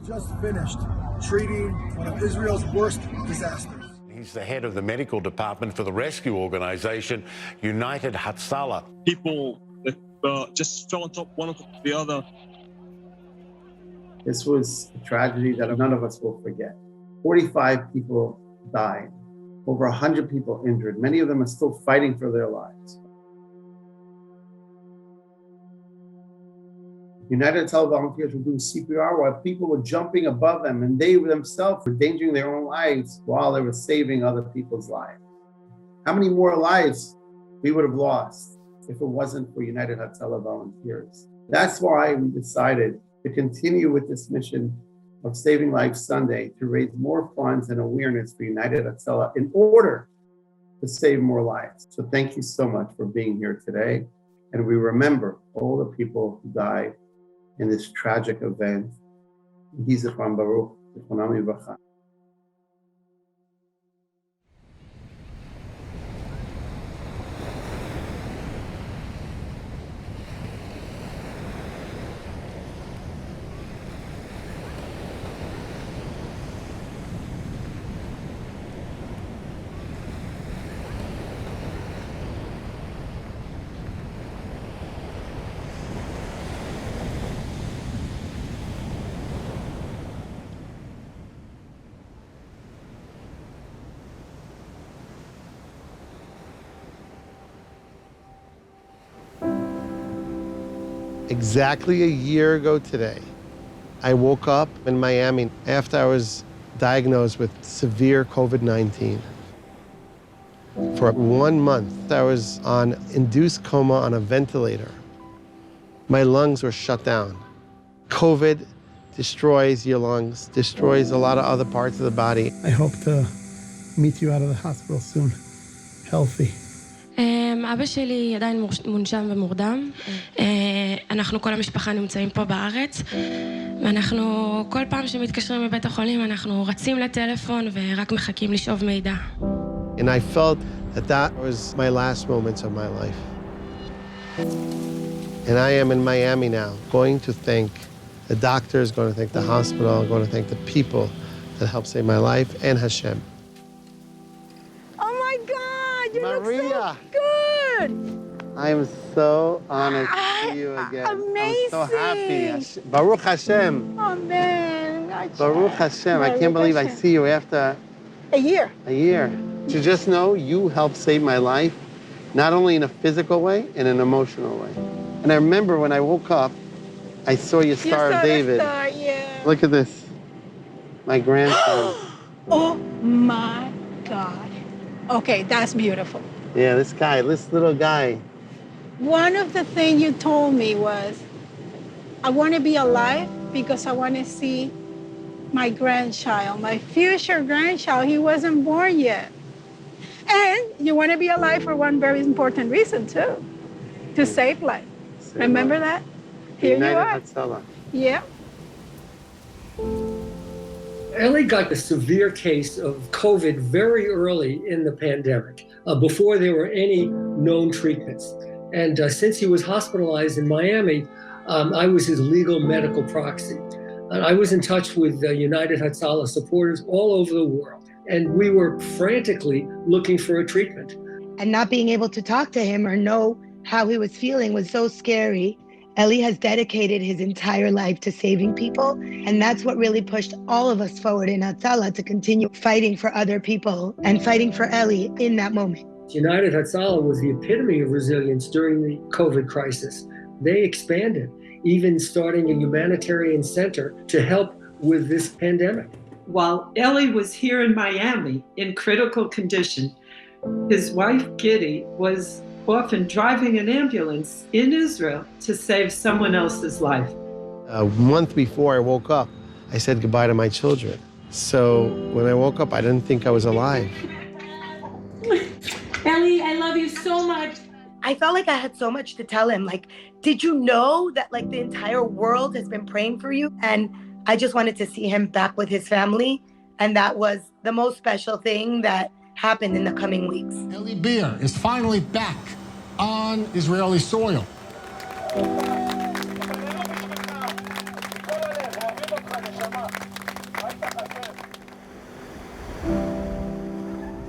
just finished treating one of Israel's worst disasters. He's the head of the medical department for the rescue organization United Hatzalah. People just fell on top, one on top of the other. This was a tragedy that none of us will forget. 45 people died, over 100 people injured. Many of them are still fighting for their lives. United Hatzalah volunteers were doing CPR while people were jumping above them, and they themselves were endangering their own lives while they were saving other people's lives. How many more lives we would have lost if it wasn't for United Hatzalah volunteers? That's why we decided to continue with this mission of Saving Lives Sunday to raise more funds and awareness for United Hatzalah in order to save more lives. So thank you so much for being here today. And we remember all the people who died in this tragic event. Yehי Zichron Baruch, Zichronam Livracha. Exactly a year ago today, I woke up in Miami after I was diagnosed with severe COVID-19. For 1 month, I was on induced coma on a ventilator. My lungs were shut down. COVID destroys your lungs, destroys a lot of other parts of the body. I hope to meet you out of the hospital soon, healthy. אבא שלי עדיין מונשם ומורדם. אנחנו כל המשפחה נמצאים פה בארץ, ואנחנו כל פעם שמתקשרים מבית החולים אנחנו רצים לטלפון ורק מחכים לשאוב מידע. And I felt that that was my last moments of my life. And I am in Miami now, going to thank the doctors, going to thank the hospital, going to thank the people that helped save my life, and Hashem. Oh my God, you Maria. look so good. I am so honored to see you again. Amazing. I'm so happy. Baruch Hashem. Amen. Baruch Hashem. I can't believe I see you after a year. A year. To just know you helped save my life, not only in a physical way, in an emotional way. And I remember when I woke up, I saw your Star of David. Star, yeah. Look at this. My grandson. Oh my God. Okay, that's beautiful. Yeah, this guy, this little guy. One of the things you told me was, I want to be alive because I want to see my grandchild, my future grandchild. He wasn't born yet. And you want to be alive for one very important reason, too, to save life. Remember that? Here you are. Hatzalah. Yeah. Ellie got the severe case of COVID very early in the pandemic, before there were any known treatments. And since he was hospitalized in Miami, I was his legal medical proxy. And I was in touch with United Hatzalah supporters all over the world. And we were frantically looking for a treatment. And not being able to talk to him or know how he was feeling was so scary. Eli has dedicated his entire life to saving people, and that's what really pushed all of us forward in Hatzalah to continue fighting for other people and fighting for Eli in that moment. United Hatzalah was the epitome of resilience during the COVID crisis. They expanded, even starting a humanitarian center to help with this pandemic. While Eli was here in Miami in critical condition, his wife, Giddy, was often driving an ambulance in Israel to save someone else's life. A month before I woke up, I said goodbye to my children. So when I woke up, I didn't think I was alive. Ellie, I love you so much. I felt like I had so much to tell him. Like, did you know that like the entire world has been praying for you? And I just wanted to see him back with his family. And that was the most special thing that happened in the coming weeks. Eli Beer is finally back on Israeli soil.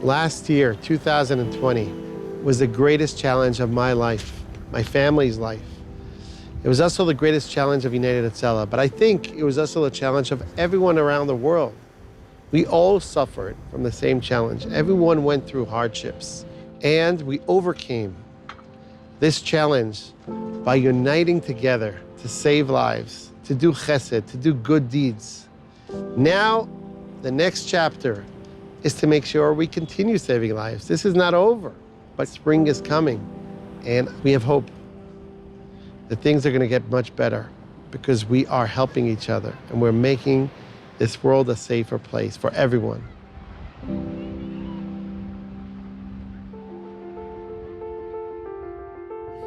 Last year, 2020, was the greatest challenge of my life, my family's life. It was also the greatest challenge of United Hatzalah, but I think it was also the challenge of everyone around the world. We all suffered from the same challenge. Everyone went through hardships, and we overcame this challenge by uniting together to save lives, to do chesed, to do good deeds. Now, the next chapter is to make sure we continue saving lives. This is not over, but spring is coming, and we have hope that things are going to get much better because we are helping each other, and we're making this world a safer place for everyone.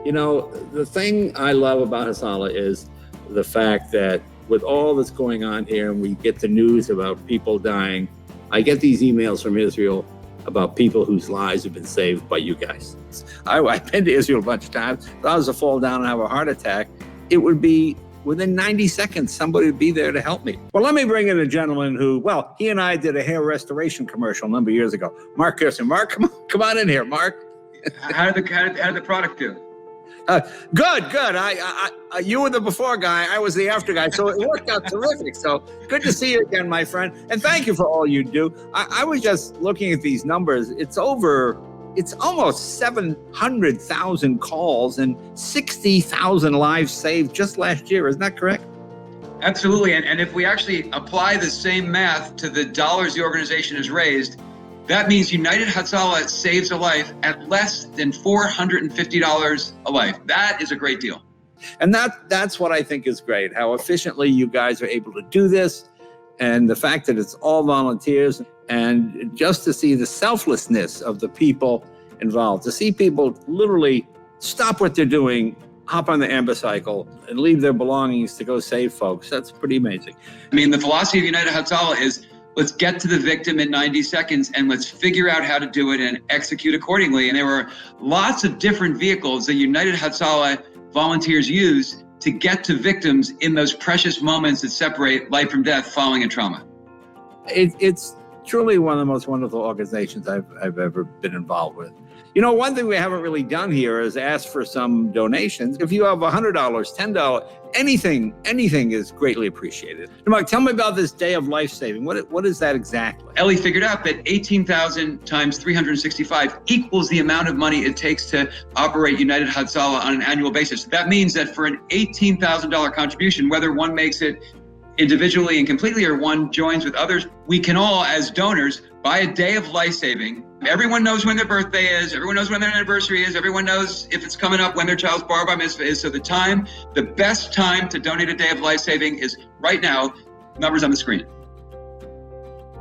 You know, the thing I love about Hatzalah is the fact that with all that's going on here, and we get the news about people dying, I get these emails from Israel about people whose lives have been saved by you guys. I've been to Israel a bunch of times. If I was to fall down and have a heart attack, it would be within 90 seconds, somebody would be there to help me. Well, let me bring in a gentleman who, well, he and I did a hair restoration commercial a number of years ago. Mark Kirsten. Mark, come on in here, Mark. How did the product do? Good. You were the before guy, I was the after guy, so it worked out terrific. So good to see you again, my friend, and thank you for all you do. I was just looking at these numbers. It's almost 700,000 calls and 60,000 lives saved just last year. Isn't that correct? Absolutely, and if we actually apply the same math to the dollars the organization has raised, that means United Hatzalah saves a life at less than $450 a life. That is a great deal. And that's what I think is great, how efficiently you guys are able to do this, and the fact that it's all volunteers, and just to see the selflessness of the people involved, to see people literally stop what they're doing, hop on the ambercycle, and leave their belongings to go save folks. That's pretty amazing. I mean, the philosophy of United Hatzalah is let's get to the victim in 90 seconds and let's figure out how to do it and execute accordingly. And there were lots of different vehicles that United Hatzalah volunteers use to get to victims in those precious moments that separate life from death following a trauma. It's truly one of the most wonderful organizations I've ever been involved with. You know, one thing we haven't really done here is ask for some donations. If you have $100, $10, anything is greatly appreciated. Now, Mark, tell me about this day of life saving. What is that exactly? Ellie figured out that 18,000 times 365 equals the amount of money it takes to operate United Hatzalah on an annual basis. That means that for an $18,000 contribution, whether one makes it individually and completely or one joins with others, we can all, as donors, buy a day of life saving. Everyone knows when their birthday is. Everyone knows when their anniversary is. Everyone knows if it's coming up, when their child's bar mitzvah is. So the best time to donate a day of life saving is right now. Numbers on the screen.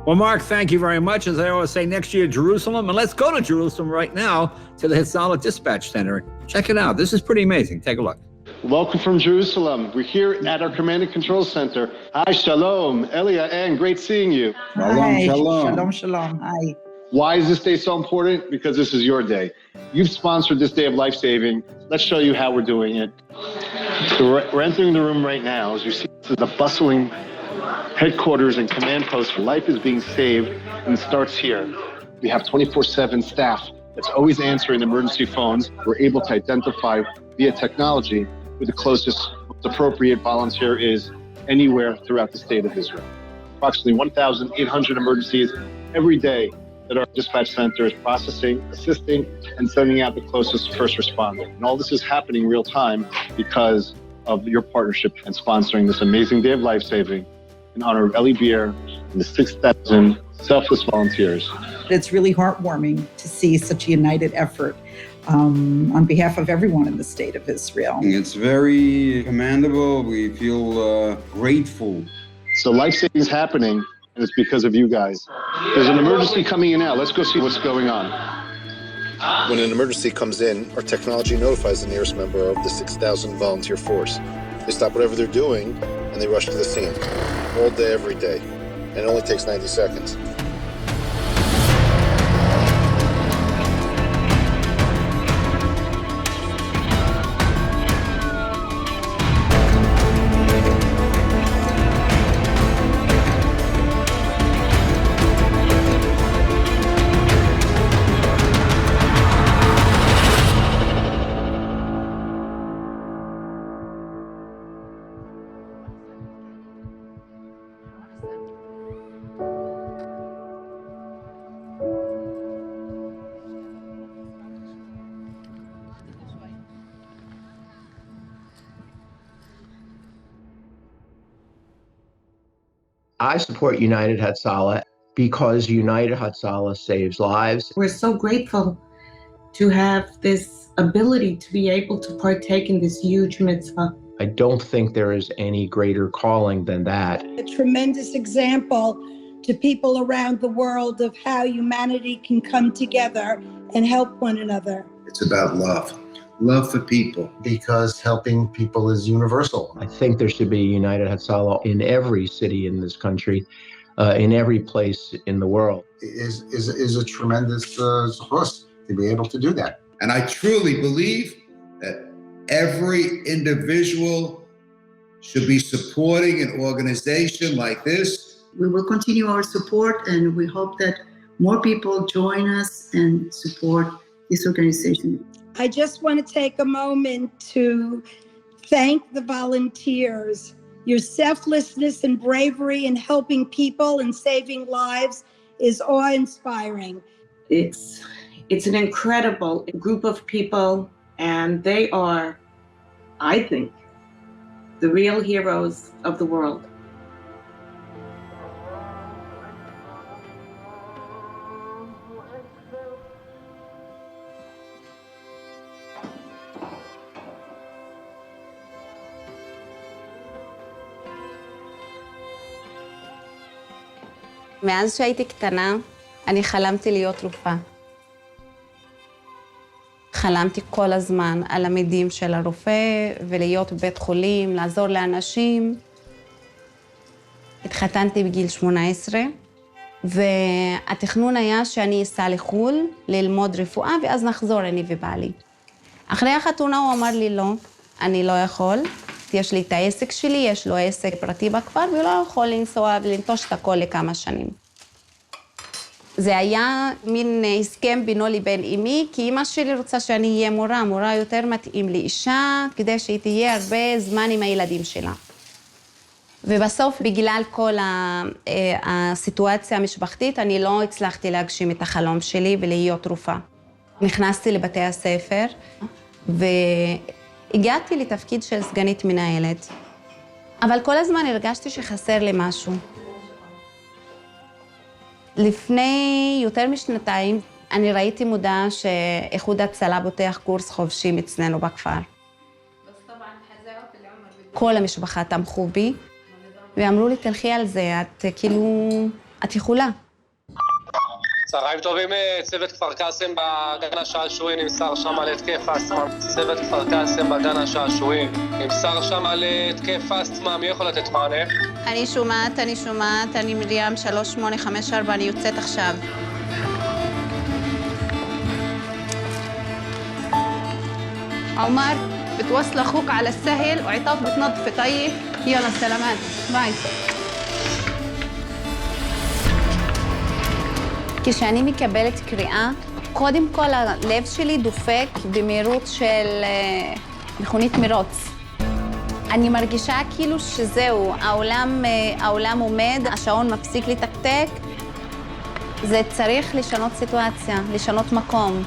Well, Mark, thank you very much. As I always say, next year, Jerusalem. And let's go to Jerusalem right now to the Hatzalah Dispatch Center. Check it out. This is pretty amazing. Take a look. Welcome from Jerusalem. We're here at our Command and Control Center. Hi, Shalom. Elia, and great seeing you. Hi. Shalom. Hi. Why is this day so important? Because this is your day. You've sponsored this day of life saving. Let's show you how we're doing it. So we're entering the room right now. As you see, this is the bustling headquarters and command post. Life is being saved, and it starts here. We have 24/7 staff that's always answering emergency phones. We're able to identify via technology who the closest appropriate volunteer is anywhere throughout the state of Israel. Approximately 1,800 emergencies every day that our dispatch center is processing, assisting, and sending out the closest first responder. And all this is happening real time because of your partnership and sponsoring this amazing day of life saving in honor of Eli Beer and the 6,000 selfless volunteers. It's really heartwarming to see such a united effort on behalf of everyone in the state of Israel. It's very commendable. We feel grateful. So life saving is happening, and it's because of you guys. There's an emergency coming in now. Let's go see what's going on. When an emergency comes in, our technology notifies the nearest member of the 6,000 volunteer force. They stop whatever they're doing, and they rush to the scene. All day, every day. And it only takes 90 seconds. I support United Hatzalah because United Hatzalah saves lives. We're so grateful to have this ability to be able to partake in this huge mitzvah. I don't think there is any greater calling than that. A tremendous example to people around the world of how humanity can come together and help one another. It's about love for people. Because helping people is universal. I think there should be United Hatzalah in every city in this country, in every place in the world. Is a tremendous zchus to be able to do that. And I truly believe that every individual should be supporting an organization like this. We will continue our support, and we hope that more people join us and support this organization. I just want to take a moment to thank the volunteers. Your selflessness and bravery in helping people and saving lives is awe-inspiring. It's an incredible group of people, and they are, I think, the real heroes of the world. מאז שהייתי קטנה, אני חלמתי להיות רופאה. חלמתי כל הזמן על המדים של הרופא, ולהיות בבית חולים, לעזור לאנשים. התחתנתי בגיל 18, והתכנון היה שאני אסע לחו"ל, ללמוד רפואה, ואז נחזור אני ובעלי. אחרי החתונה הוא אמר לי, לא, אני לא יכול. יש לי את העסק שלי, יש לו עסק פרטי בכפר, והוא לא יכול לנסוע ולנטוש את הכל לכמה שנים. זה היה מין הסכם בינו לבין אמי, כי אמא שלי רוצה שאני אהיה מורה, מורה יותר מתאים לאישה, כדי שהיא תהיה הרבה זמן עם הילדים שלה. ובסוף, בגלל כל הסיטואציה המשפחתית, אני לא הצלחתי להגשים את החלום שלי ולהיות רופאה. נכנסתי לבתי הספר, הגעתי לתפקיד של סגנית מנהלת, אבל כל הזמן הרגשתי שחסר לי משהו. לפני יותר משנתיים, אני ראיתי מודעה שאיחוד הצלה פותח קורס חובשים אצלנו בכפר. כל המשפחה תמכו בי, ואמרו לי, תלכי על זה, את יכולה. צהריים טובים, צוות כפר קאסם בגן השעשועים נמסר שם על התקף אסתמה. צוות כפר קאסם בגן השעשועים נמסר שם על התקף אסתמה, מי יכול לתת מענה? אני שומעת, אני מרים 3854, אני יוצאת עכשיו. עומר, بتوصل اخوك على السهل وعطاف بتنظف طيب يلا سلامات باي. כשאני מקבלת קריאה, קודם כל הלב שלי דופק במהירות של מכונית מרוץ. אני מרגישה כאילו שזהו, העולם עומד, השעון מפסיק לתקתק. זה צריך לשנות סיטואציה, לשנות מקום.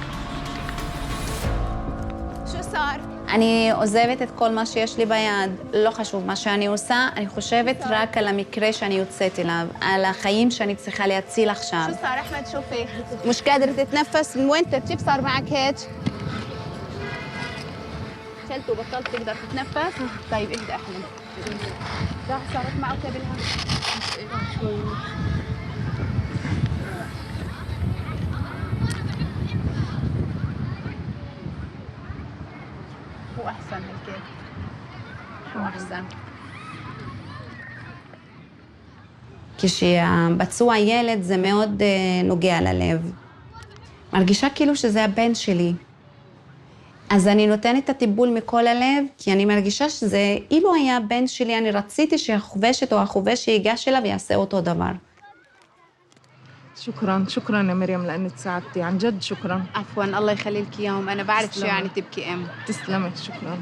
אני עוזבת את כל מה שיש לי ביד, לא חשוב מה שאני עושה, אני חושבת רק על המקרה שאני יוצאת אליו, על החיים שאני צריכה להציל עכשיו. شو صار أحمد شو فيك؟ مش قادرة تتنفس من وين كيف صار معك هيك؟ شلت وبطلت تقدر تتنفس؟ طيب اهدى أحمد. راح صارت معه كابلها؟ شوي. هو أحسن هيك. هو أحسن. כשהפצוע ילד זה מאוד נוגע ללב. מרגישה כאילו שזה הבן שלי. אז אני נותנת את הטיפול מכל הלב, כי אני מרגישה שזה, אילו היה הבן שלי, אני רציתי שהחובשת או החובש ייגש אליו ויעשה אותו דבר. شكراً يا مريم لأنك ساعدتي عن جد شكراً. عفواً الله يخلي لك إياهم أنا بعرف شو يعني تبكي أم. تسلمي شكراً.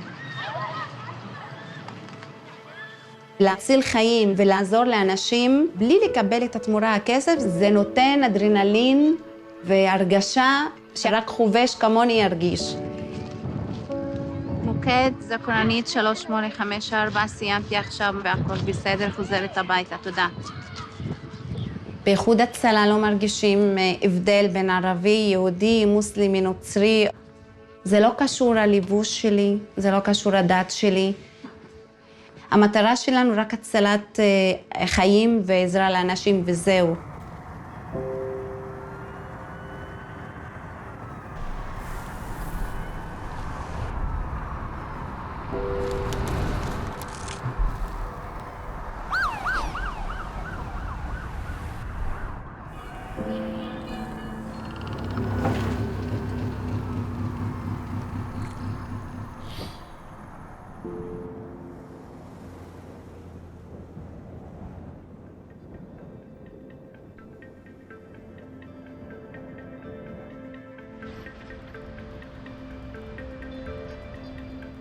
להציל חיים ולעזור לאנשים בלי לקבל את התמורה הכסף, זה נותן אדרנלין והרגשה שרק חובש כמוני ירגיש. מוקד, זכרנית 3854, סיימתי עכשיו והכל בסדר, חוזרת הביתה, תודה. באיחוד הצלה לא מרגישים הבדל בין ערבי, יהודי, מוסלמי, נוצרי. זה לא קשור ללבוש שלי, זה לא קשור לדת שלי. המטרה שלנו רק הצלת חיים ועזרה לאנשים וזהו.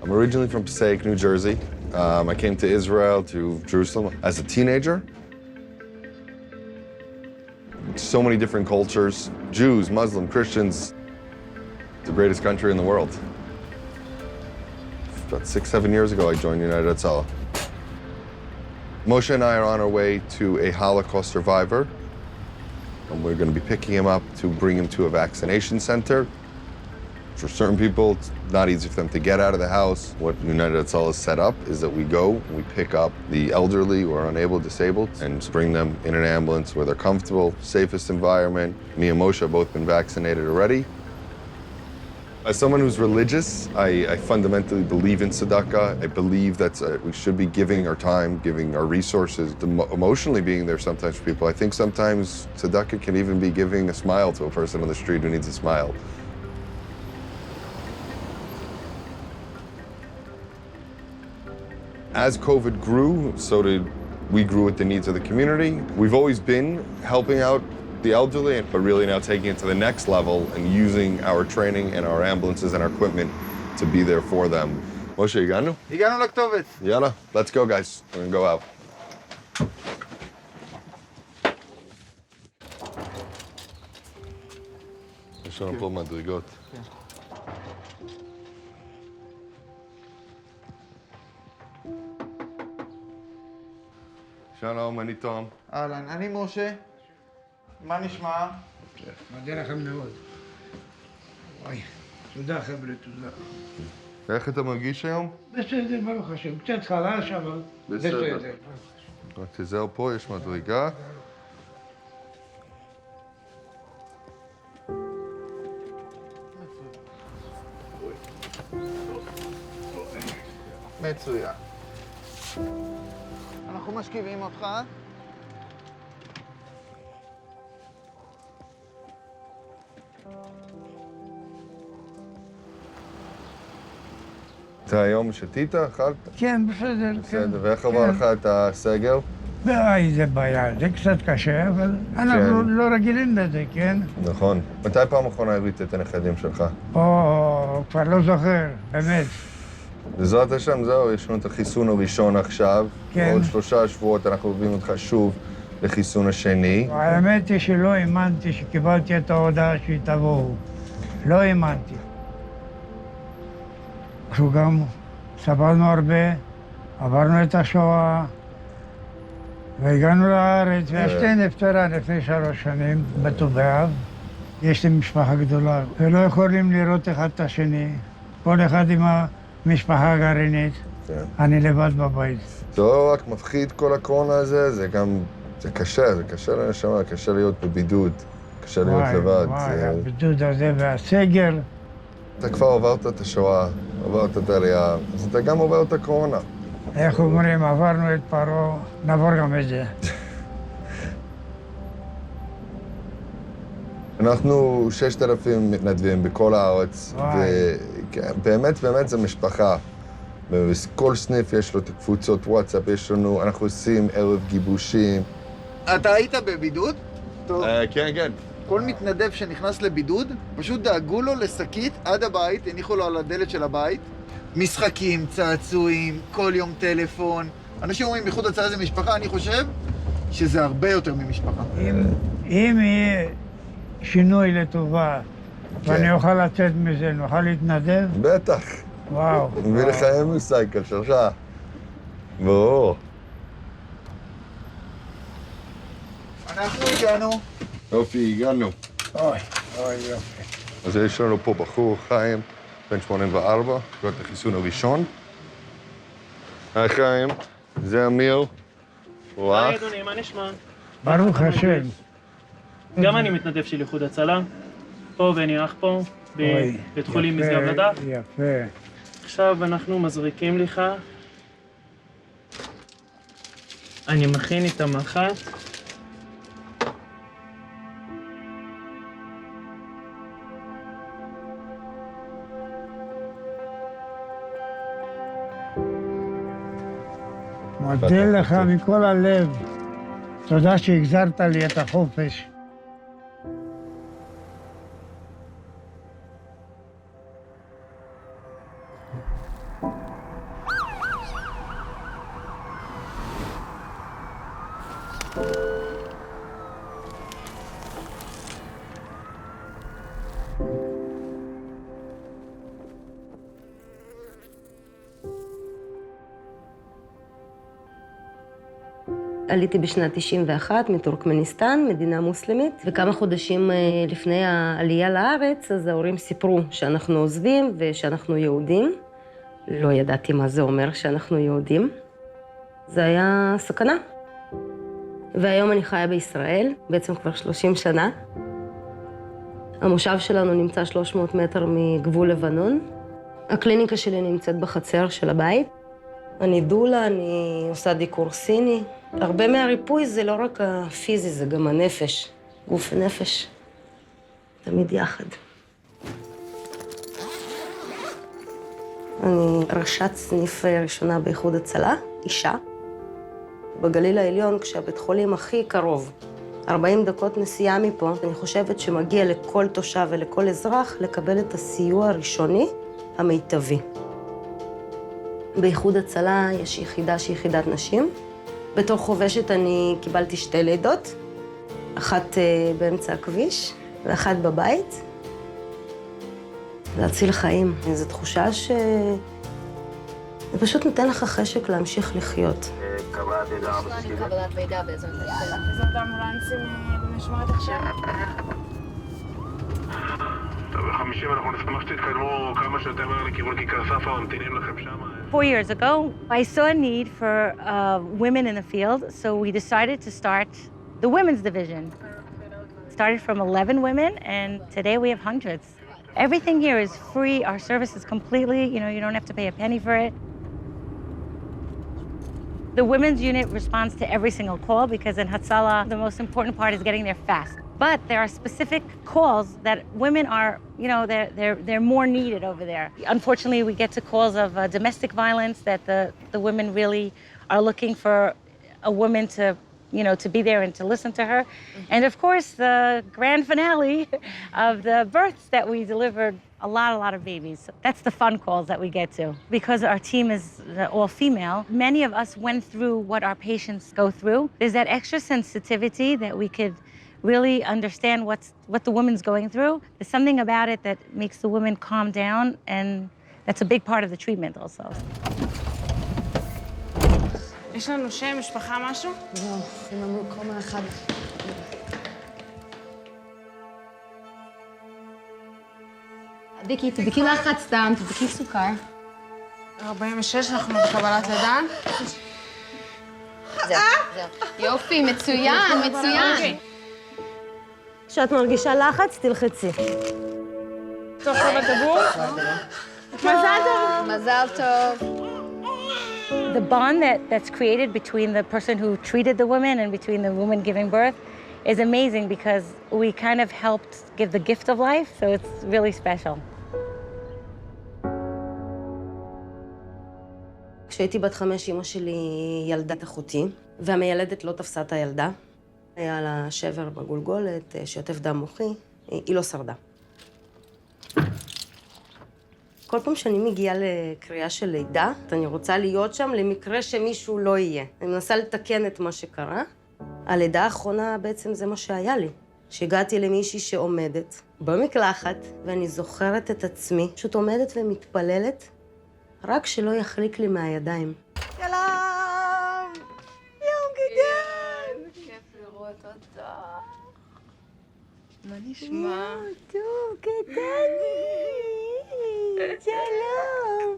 I'm originally from Passaic, New Jersey. I came to Israel, to Jerusalem, as a teenager. So many different cultures, Jews, Muslim, Christians. The greatest country in the world. About 6-7 years ago, I joined United Hatzalah. Moshe and I are on our way to a Holocaust survivor, and we're going to be picking him up to bring him to a vaccination center. For certain people, it's not easy for them to get out of the house. What United Hatzalah has set up is that we go, we pick up the elderly who are unable, disabled, and bring them in an ambulance where they're comfortable, safest environment. Me and Moshe have both been vaccinated already. As someone who's religious, I fundamentally believe in tzedakah. I believe that we should be giving our time, giving our resources, emotionally being there sometimes for people. I think sometimes tzedakah can even be giving a smile to a person on the street who needs a smile. As COVID grew, so did we grew with the needs of the community. We've always been helping out the elderly, but really now taking it to the next level and using our training and our ambulances and our equipment to be there for them. Moshe, הגענו? הגענו לכתובת. Yalla, let's go, guys. We're gonna go out. יש לנו פה מדרגות. שלום, אני תום. אהלן, אני משה. מה נשמע? מודה לכם מאוד. וואי, תודה חבר'ה, תודה. איך אתה מרגיש היום? בסדר, ברוך השם. קצת חלש, אבל בסדר. רק תיזהר פה, יש מדרגה. מצוין. אנחנו משכיבים אותך. אתה היום שתית? אכלת? כן, בסדר. בסדר, ואיך עבר לך את הסגר? זה בעיה, זה קצת קשה, אבל אנחנו לא רגילים לזה, כן? נכון. מתי פעם אחרונה הראית את הנכדים שלך? כבר לא זוכר, באמת. בעזרת השם, זהו, יש לנו את החיסון הראשון עכשיו. כן. עוד 3 שבועות אנחנו מביאים אותך שוב לחיסון השני. האמת היא שלא האמנתי שקיבלתי את ההודעה שהיא תבואו. לא האמנתי. אנחנו גם סבלנו הרבה, עברנו את השואה, והגענו לארץ, ואשתי נפטרה לפני 3 שנים, בט"ו באב. יש לי משפחה גדולה, ולא יכולים לראות אחד את השני. כל אחד עם המשפחה הגרעינית. אני לבד בבית. זה לא רק מפחיד כל הקורונה הזה, זה גם, זה קשה לנשמה, קשה להיות בבידוד, קשה להיות לבד. וואי, הבידוד הזה והסגר. אתה כבר עברת את השואה, עברת את העלייה, אז אתה גם עובר את הקורונה. איך אומרים, עברנו את פרעה, נעבור גם את זה. אנחנו 6,000 מתנדבים בכל הארץ, ובאמת זה משפחה. בכל סניף יש לו את הקבוצות וואטסאפ, אנחנו עושים ערב גיבושים. אתה היית בבידוד? כן. כל מתנדב שנכנס לבידוד, פשוט דאגו לו לשקית עד הבית, הניחו לו על הדלת של הבית. משחקים, צעצועים, כל יום טלפון. אנשים אומרים, איחוד הצלה זה משפחה, אני חושב שזה הרבה יותר ממשפחה. אם יהיה שינוי לטובה, ואני אוכל לצאת מזה, נוכל להתנדב? בטח. וואו. מביא לך מוסייקל שלך. ברור. אנחנו הגענו. יופי, הגענו. אוי, אוי, יופי. אז יש לנו פה בחור, חיים, בן 84, קיבל את החיסון הראשון. היי חיים, זה אמיר, הוא אח. היי אדוני, מה נשמע? ברוך השם. גם אני מתנדב של איחוד הצלה. פה ואני אח פה, בבית חולים משגב לדך. יפה. עכשיו אנחנו מזריקים לך. אני מכין את המחט. מודה לך מכל הלב. תודה שהגזרת לי את החופש. עליתי בשנת 91 מטורקמניסטן, מדינה מוסלמית, וכמה חודשים לפני העלייה לארץ, אז ההורים סיפרו שאנחנו עוזבים ושאנחנו יהודים. לא ידעתי מה זה אומר שאנחנו יהודים. זה היה סכנה. והיום אני חיה בישראל, בעצם כבר 30 שנה. המושב שלנו נמצא 300 מטר מגבול לבנון. הקליניקה שלי נמצאת בחצר של הבית. אני דולה, אני עושה דיקור סיני. הרבה מהריפוי זה לא רק הפיזי, זה גם הנפש. גוף ונפש. תמיד יחד. אני ראשת סניף ראשונה באיחוד הצלה, אישה. בגליל העליון, כשהבית חולים הכי קרוב, 40 דקות נסיעה מפה, אני חושבת שמגיע לכל תושב ולכל אזרח לקבל את הסיוע הראשוני המיטבי. באיחוד הצלה יש יחידה שהיא יחידת נשים. בתור חובשת אני קיבלתי 2 לידות, אחת באמצע הכביש ואחת בבית. להציל חיים, זו תחושה ש... זה פשוט נותן לך חשק להמשיך לחיות. קבלת מידע באזור יאללה. זאת אמבולנסים במשמרת עכשיו? טוב, ב-50 אנחנו נשמח שתתקדמו כמה שיותר מהר לכיוון כיכר ספרא, ממתינים לכם שם. 4 years ago, I saw a need for women in the field, so we decided to start the women's division. Started from 11 women, and today we have hundreds. Everything here is free. Our service is completely, you don't have to pay a penny for it. The women's unit responds to every single call because in Hatzalah, the most important part is getting there fast. But there are specific calls that women are, they're more needed over there. Unfortunately, we get to calls of domestic violence that the women really are looking for a woman to be there and to listen to her. And of course, the grand finale of the births that we delivered a lot of babies. That's the fun calls that we get to. Because our team is all female, many of us went through what our patients go through. There's that extra sensitivity that we could really understand what the woman's going through. There's something about it that makes the woman calm down, and that's a big part of the treatment also. יש לנו שם, משפחה, משהו? לא, הם אמרו קומה אחד. תבדקי לחץ דם, תבדקי סוכר. 46, אנחנו בקבלת לידה. זהו. יופי, מצוין, מצוין. כשאת מרגישה לחץ, תלחצי. טוב, טוב, הדבור. מזל טוב. מזל טוב. The bond that's created between the person who treated the woman and between the woman giving birth is amazing because we kind of helped give the gift of life, so it's really special. כשהייתי בת 5, אמא שלי ילדה את אחותי, והמיילדת לא תפסה את הילדה. היה לה שבר בגולגולת, שטף דם מוחי, היא לא שרדה. כל פעם שאני מגיעה לקריאה של לידה, אני רוצה להיות שם למקרה שמישהו לא יהיה. אני מנסה לתקן את מה שקרה. הלידה האחרונה בעצם זה מה שהיה לי. שהגעתי למישהי שעומדת במקלחת, ואני זוכרת את עצמי, פשוט עומדת ומתפללת, רק שלא יחליק לי מהידיים. שלום! יום גדול! כיף לראות אותך. מה נשמע? טוב, קטני. שלום.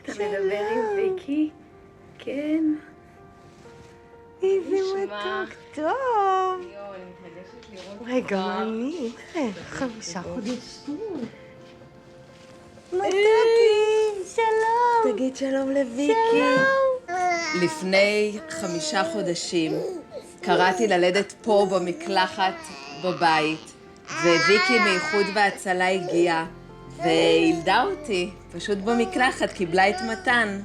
אתה מדבר עם ויקי? כן. איזה מתוק טוב. רגע, אני? 5 חודשים. מתוקי, שלום. תגיד שלום לויקי. שלום. לפני 5 חודשים קראתי ללדת פה במקלחת בבית, וויקי מאיחוד והצלה הגיעה וילדה אותי, פשוט במקלחת, קיבלה את מתן.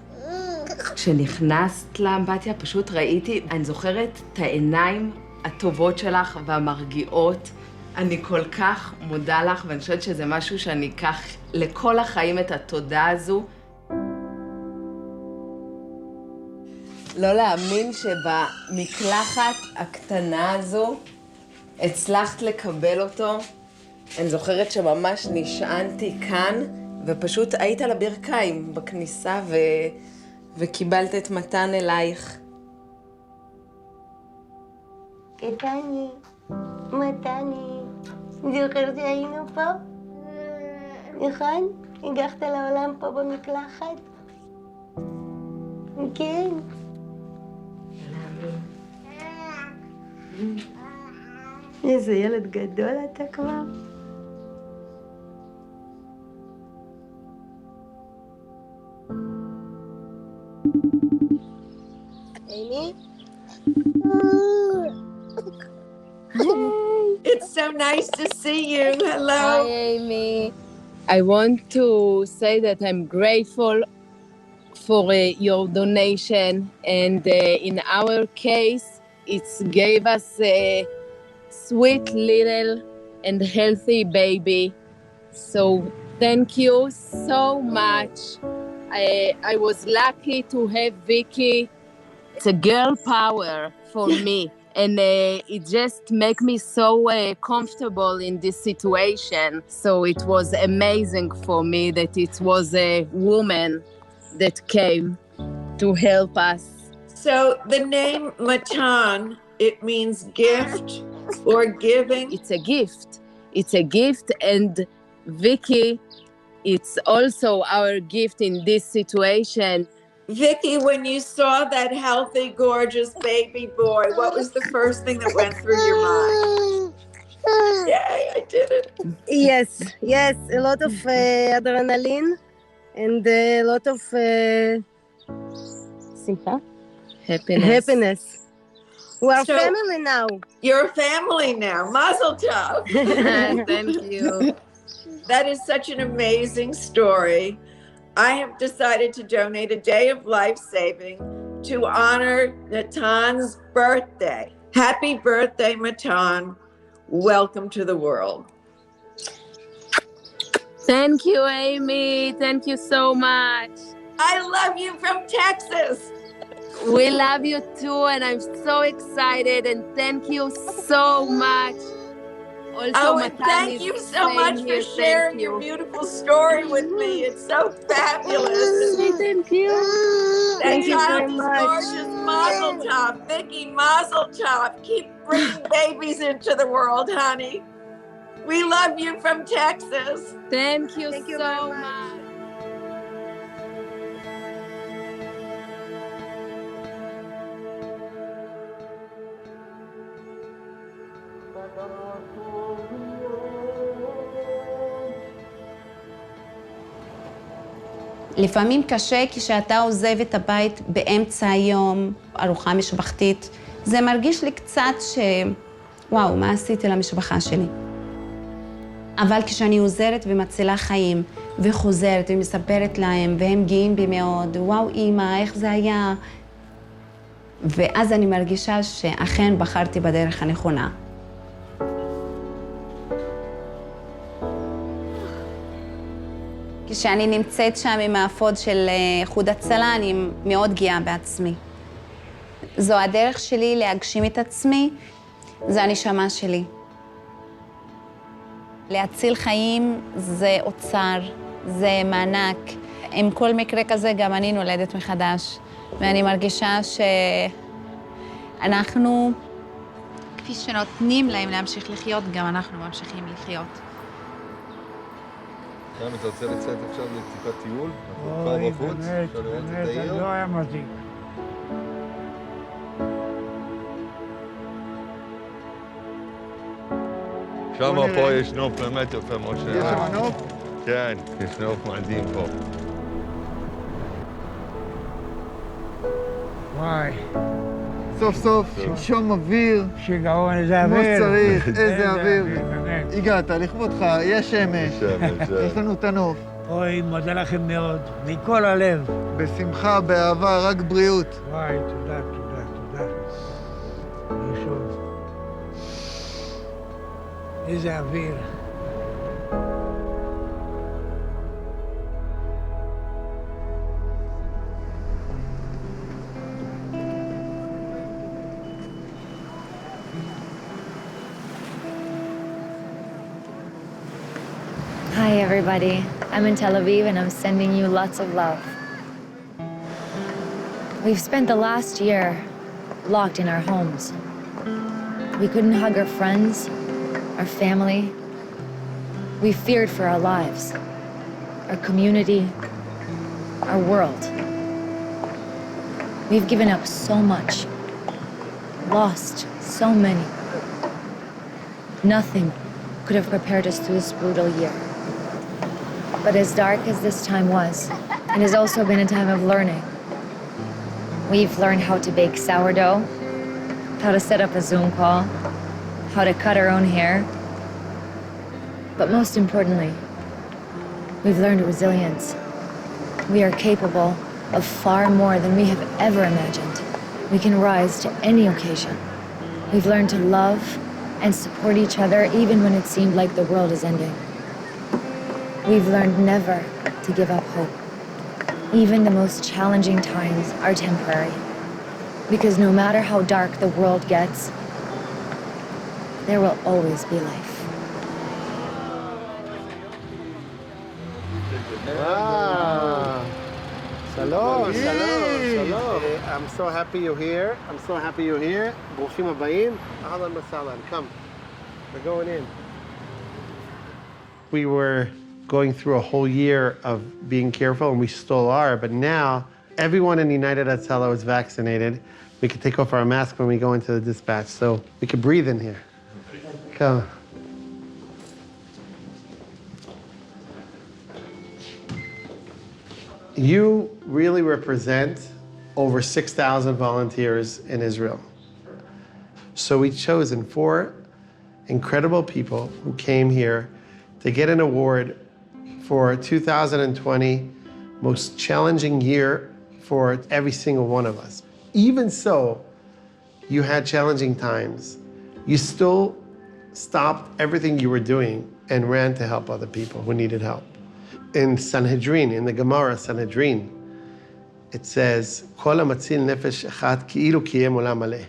כשנכנסת לאמבטיה פשוט ראיתי, אני זוכרת את העיניים הטובות שלך והמרגיעות. אני כל כך מודה לך, ואני חושבת שזה משהו שאני אקח לכל החיים, את התודה הזו. לא להאמין שבמקלחת הקטנה הזו הצלחת לקבל אותו. אני זוכרת שממש נשענתי כאן, ופשוט היית על הברכיים בכניסה וקיבלת את מתן אלייך. קטני, מתני, זוכר שהיינו פה? נכון? הגחת לעולם פה במקלחת? כן. איזה ילד גדול אתה כבר. Amy? It's so nice to see you. Hello. Hi, Amy. I want to say that I'm grateful for your donation, and in our case, it gave us a sweet little and healthy baby. So thank you so much. I was lucky to have Vicky. It's a girl power for me, and it just make me so comfortable in this situation. So it was amazing for me that it was a woman that came to help us. So the name Matan, it means gift or giving. It's a gift. It's a gift, and Vicky, it's also our gift in this situation. Vicky, when you saw that healthy, gorgeous baby boy, what was the first thing that went through your mind? Yay, I did it. Yes, a lot of adrenaline and a lot of simcha. Happiness. We are family now. You're a family now. Mazel tov. Thank you. That is such an amazing story. I have decided to donate a day of life-saving to honor Natan's birthday. Happy birthday, Matan. Welcome to the world. Thank you, Amy. Thank you so much. I love you from Texas. We love you too, and I'm so excited, and thank you so much. Also, and thank you so much for sharing your beautiful story with me. It's so fabulous. Thank you. That child is gorgeous. Mazel tov. Vicky, mazel tov. Keep bringing babies into the world, honey. We love you from Texas. Thank you so much. לפעמים קשה כשאתה עוזב את הבית באמצע היום, ארוחה משפחתית. זה מרגיש לי קצת וואו, מה עשיתי למשפחה שלי? אבל כשאני עוזרת ומצילה חיים, וחוזרת ומספרת להם, והם גאים בי מאוד, וואו אמא, איך זה היה? ואז אני מרגישה שאכן בחרתי בדרך הנכונה. כשאני נמצאת שם עם האפוד של איחוד הצלה, אני מאוד גאה בעצמי. זו הדרך שלי להגשים את עצמי, זו הנשמה שלי. להציל חיים זה אוצר, זה מענק. עם כל מקרה כזה גם אני נולדת מחדש. ואני מרגישה שאנחנו כפי שנותנים להם להמשיך לחיות, גם אנחנו ממשיכים לחיות. גם אתה רוצה לצאת עכשיו לטיפת טיול? אנחנו כבר בחוץ, אפשר לראות את העיר. לא היה מתאים. שם פה יש נוף באמת יפה, משה. יש שם נוף? כן, יש נוף מדהים פה. וואי. סוף סוף, שמשום אוויר. שיגעון, איזה אוויר. כמו שצריך, איזה אוויר. באמת. הגעת, לכבודך, יש שמש. יש לנו את הנוף. אוי, מודה לכם מאוד, מכל הלב. בשמחה, באהבה, רק בריאות. וואי, תודה, תודה, תודה. שוב. איזה אוויר. Hi, everybody. I'm in Tel Aviv, and I'm sending you lots of love. We've spent the last year locked in our homes. We couldn't hug our friends, our family. We feared for our lives, our community, our world. We've given up so much, lost so many. Nothing could have prepared us through this brutal year. But as dark as this time was, it has also been a time of learning. We've learned how to bake sourdough, how to set up a Zoom call, how to cut our own hair. But most importantly, we've learned resilience. We are capable of far more than we have ever imagined. We can rise to any occasion. We've learned to love and support each other even when it seemed like the world is ending. We've learned never to give up hope. Even the most challenging times are temporary. Because no matter how dark the world gets, there will always be life. Shalom, shalom, shalom. I'm so happy you're here. I'm so happy you're here. Bruchim habayim. Ahlan masalan. Come. We're going in. We were going through a whole year of being careful, and we still are, but now everyone in United Hatzalah is vaccinated. We can take off our mask when we go into the dispatch, so we can breathe in here. Come. You really represent over 6,000 volunteers in Israel. So we've chosen 4 incredible people who came here to get an award for 2020 most challenging year for every single one of us. Even so, you had challenging times. You still stopped everything you were doing and ran to help other people who needed help. In Sanhedrin, in the Gemara Sanhedrin, it says, Kol hamatzil nefesh echat ki'ilu kiyem olam maleh.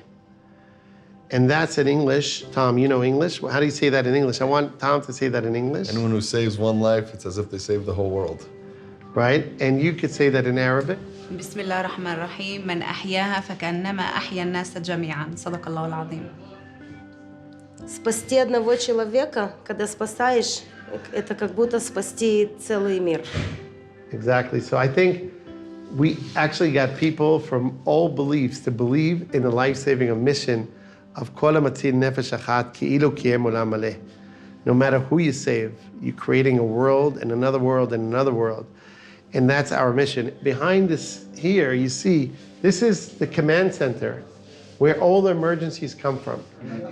And that's in English. Tom, you know English? How do you say that in English? I want Tom to say that in English. Anyone who saves one life, it's as if they saved the whole world. Right? And you could say that in Arabic. بسم الله الرحمن الرحيم من أحياها فكأنما أحيا الناس جميعا صدق الله العظيم. Спасти одного человека, когда спасаешь, это как будто спасти целый мир. Exactly. So I think we actually got people from all beliefs to believe in the life-saving mission of Kol hamatzil nefesh achat ki'ilu kiyem olam maleh. No matter who you save, you're creating a world and another world and another world. And that's our mission. Behind this here, you see, this is the command center where all the emergencies come from.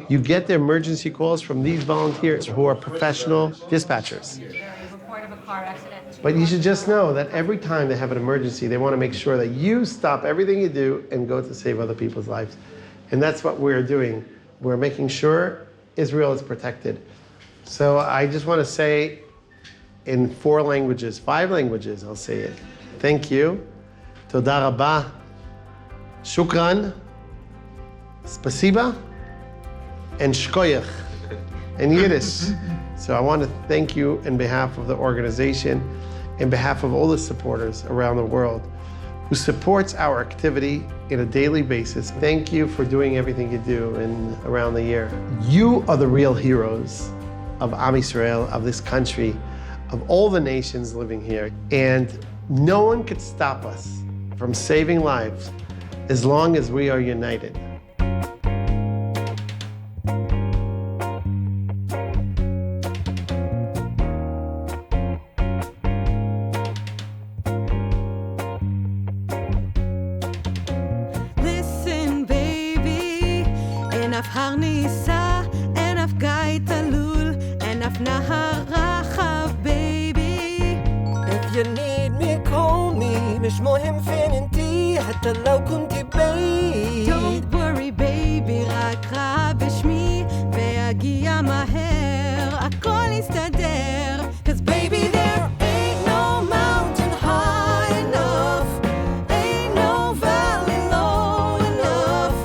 You get the emergency calls from these volunteers who are professional dispatchers. But you should just know that every time they have an emergency, they want to make sure that you stop everything you do and go to save other people's lives. And that's what we're doing. We're making sure Israel is protected. So I just want to say in 4 languages, 5 languages, I'll say it. Thank you. Toda rabah. Shukran. Spasiba. And shkoyach in Yiddish. So I want to thank you on behalf of the organization, on behalf of all the supporters around the world who supports our activity on a daily basis. Thank you for doing everything you do around the year. You are the real heroes of Am Yisrael, of this country, of all the nations living here. And no one could stop us from saving lives as long as we are united. Listen, baby, אין אף הר נישא, אין אף גיא תלול, אין אף נהר רחב, baby. If you need me, call me. مش مهم فين انتي حتى لو كنتي بعيد. Don't worry, baby, רק קרא בשמי ויגיע מהר, הכל יסתדר. 'Cause baby, there ain't no mountain high enough, ain't no valley low enough,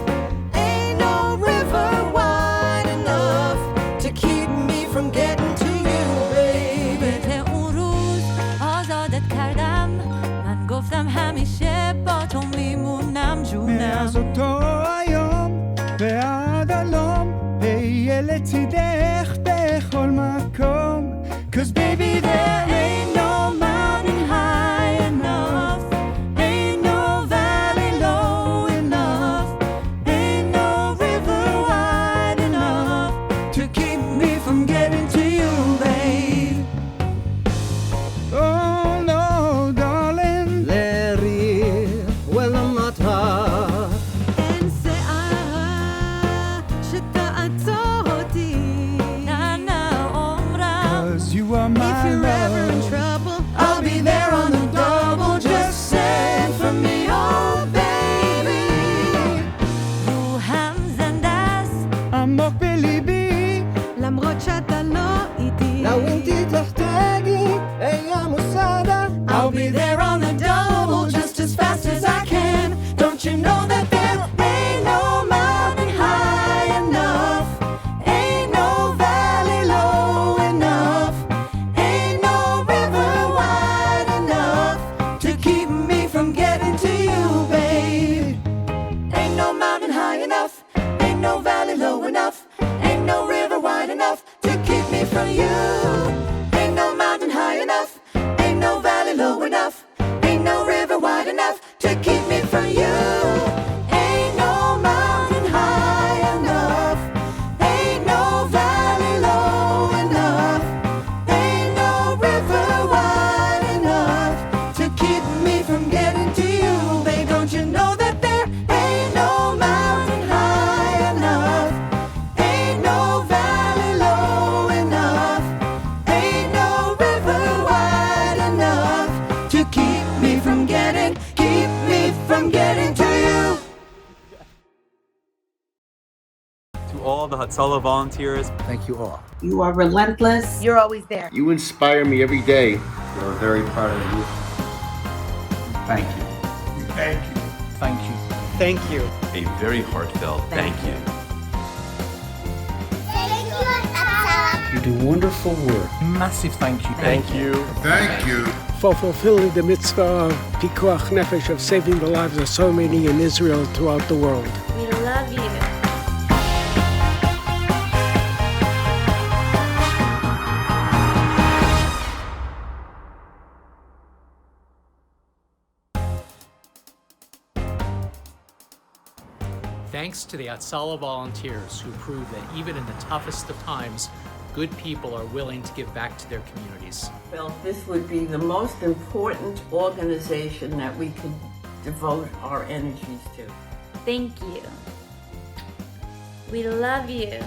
ain't no river wide enough to keep me from getting to you, baby. בתיאורות עוזדת קרדם, من گفتم همیشه با تو میمونم جونم. מאז אותו היום ועד הלום, אהיה לצידך בכל מקום. Cause baby, there ain't no mountain high enough, ain't no valley low enough, ain't no river wide enough to keep me from getting to you, babe. Oh no, darling. Larry, well I'm not hard. אין שערה שתעצור אותי, נענה אומרם. 'Cause you are my If you're ever in love. trouble, I'll be there on the double. Just send for me, oh baby. רוחם זנדס עמוק בליבי, למרות שאתה לא איתי. لو انتي تحتاجي اي مساعدة I'll be there on the double just as fast as I can. Don't you know that there ain't no mountain high enough, ain't no valley low enough, ain't no river wide enough to keep me from getting to you, babe. Ain't no mountain high enough, ain't no valley low enough, ain't no river wide enough to keep me from you. Ain't no mountain high enough, ain't no valley low enough, ain't no river wide enough to keep me from you. Ain't no mountain high enough, ain't no valley low enough, ain't no river wide enough to keep me from getting to you, babe. Don't you know that there ain't no mountain high enough, ain't no valley low enough, ain't no river wide enough to keep me from getting to you. To all the Hatzalah volunteers, thank you all. You are relentless. You're always there. You inspire me every day. We're very proud of you. Thank you. thank you. Thank you. Thank you. a very heartfelt thank you. You do wonderful work. Massive thank you. Thank you. Thank you. For fulfilling the mitzvah of pikuach nefesh, of saving the lives of so many in Israel throughout the world. We love you. Thanks to the Hatzalah volunteers who prove that even in the toughest of times, good people are willing to give back to their communities. Well, this would be the most important organization that we could devote our energies to. Thank you. We love you.